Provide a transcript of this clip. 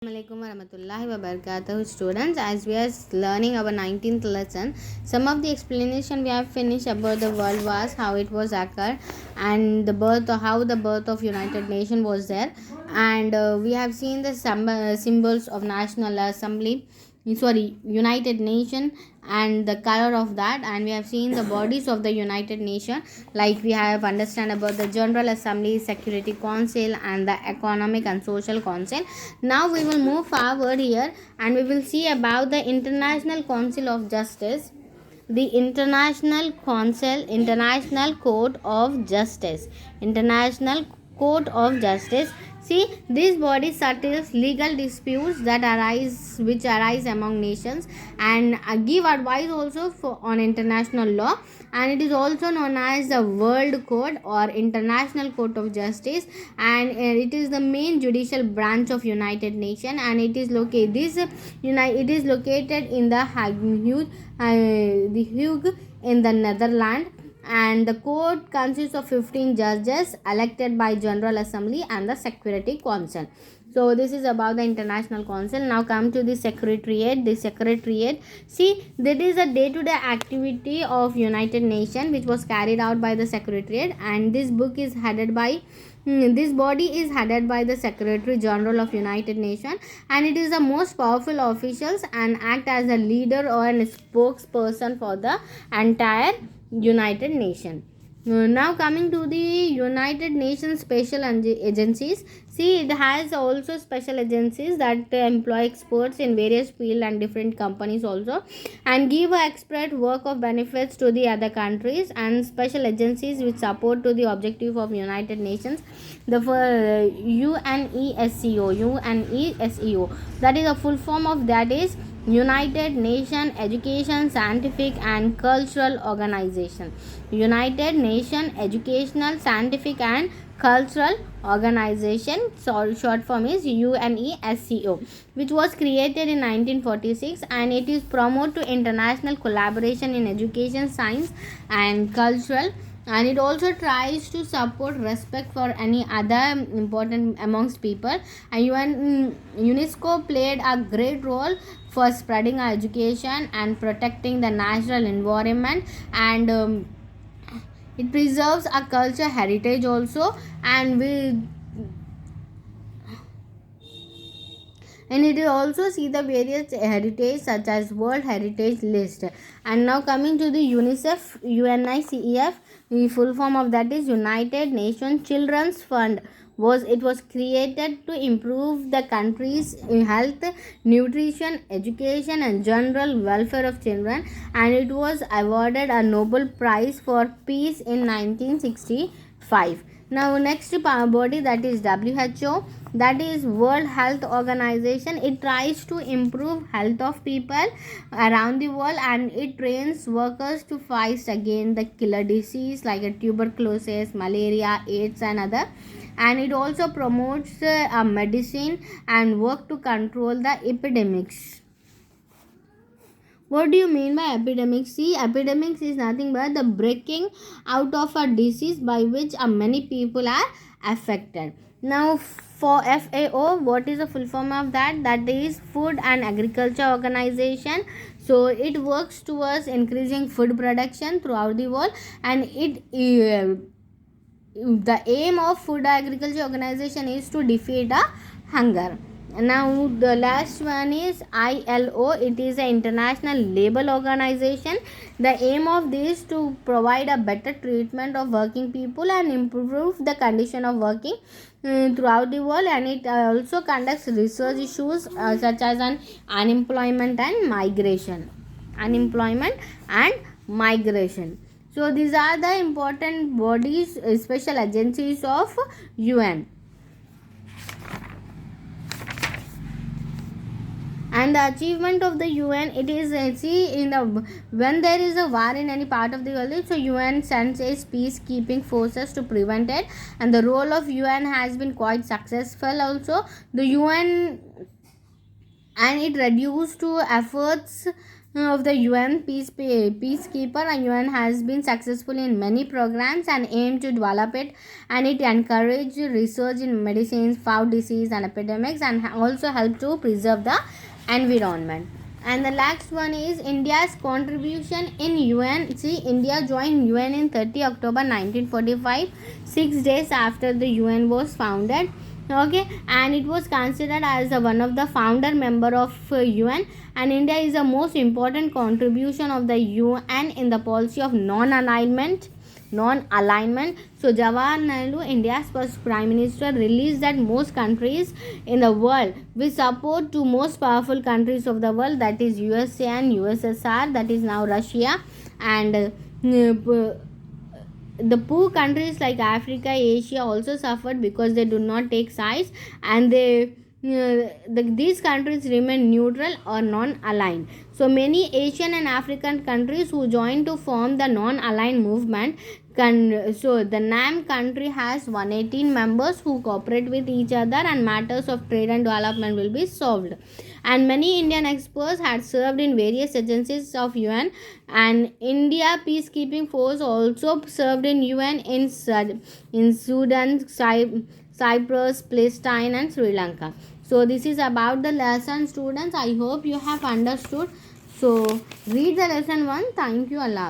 Assalamualaikum warahmatullahi wabarakatuh, students. As we are learning our 19th lesson, some of the explanation we have finished about the world wars, how it was occurred, and how the birth of United Nations was there, and we have seen the symbols of National Assembly, United Nation, and the color of that, and we have seen the bodies of the United Nation, like we have understand about the General Assembly, Security Council, and the Economic and Social Council. Now we will move forward here and we will see about the International Council of Justice. The International Court of Justice. International Court of Justice. See, this body settles legal disputes which arise among nations, and give advice also on international law, and it is also known as the World Court or International Court of Justice, and it is the main judicial branch of United Nations, and it is located in the Hague in the Netherlands, and the court consists of 15 judges elected by General Assembly and the Security Council. So this is about the International Council. Now come to the Secretariat. The Secretariat, see, that is a day-to-day activity of United Nations which was carried out by the Secretariat, and this body is headed by the Secretary General of United Nations, and it is the most powerful officials and act as a leader or a spokesperson for the entire United Nations. Now coming to the United Nations special agencies. See, it has also special agencies that employ experts in various fields and different companies also, and give expert work of benefits to the other countries, and special agencies which support to the objective of United Nations. The UNESCO, that is a full form of that is United Nations Education, Scientific and Cultural Organization. United Nations Educational, Scientific and Cultural Organization, short form is UNESCO, which was created in 1946, and it is promote to international collaboration in education, science and cultural, and it also tries to support respect for any other important amongst people. And UNESCO played a great role for spreading our education and protecting the natural environment, and it preserves our culture heritage also, and it will also see the various heritage such as World Heritage List. And now coming to the UNICEF, the full form of that is United Nations Children's Fund. It was created to improve the country's health, nutrition, education and general welfare of children, and it was awarded a Nobel Prize for Peace in 1965. Now next body, that is WHO, that is World Health Organization. It tries to improve health of people around the world, and it trains workers to fight against the killer disease like tuberculosis, malaria, AIDS and other, and it also promotes medicine and work to control the epidemics. What do you mean by epidemics? See, epidemics is nothing but the breaking out of a disease by which many people are affected. Now for FAO, what is the full form of that? That is Food and Agriculture Organization. So it works towards increasing food production throughout the world, and the aim of Food Agriculture Organization is to defeat hunger. Now the last one is ILO. It is an International Labour Organization. The aim of this to provide a better treatment of working people and improve the condition of working throughout the world, and it also conducts research issues such as unemployment and migration. So these are the important bodies, special agencies of UN. And the achievement of the UN, it is when there is a war in any part of the world, so UN sends its peacekeeping forces to prevent it, and the role of UN has been quite successful also. The UN, and it reduced to efforts of the UN peacekeeper. UN has been successful in many programs and aim to develop it, and it encourage research in medicines, fought disease and epidemics, and also help to preserve the environment. And the last one is India's contribution in UN. See, India joined UN in 30 October 1945, 6 days after the UN was founded. Okay, and it was considered as one of the founder member of UN, and India is the most important contribution of the UN in the policy of non-alignment. So Jawaharlal Nehru, India's first prime minister, released that most countries in the world will support two most powerful countries of the world, that is USA and USSR, that is now Russia, and the poor countries like Africa, Asia also suffered because they do not take sides, and these countries remain neutral or non-aligned. So many Asian and African countries who joined to form the non-aligned movement. So the NAM country has 118 members who cooperate with each other, and matters of trade and development will be solved. And many Indian experts had served in various agencies of UN, and India peacekeeping force also served in UN in Sudan, Cyprus, Palestine and Sri Lanka. So this is about the lesson, students. I hope you have understood. So read the lesson 1. Thank you. Allah Hafiz.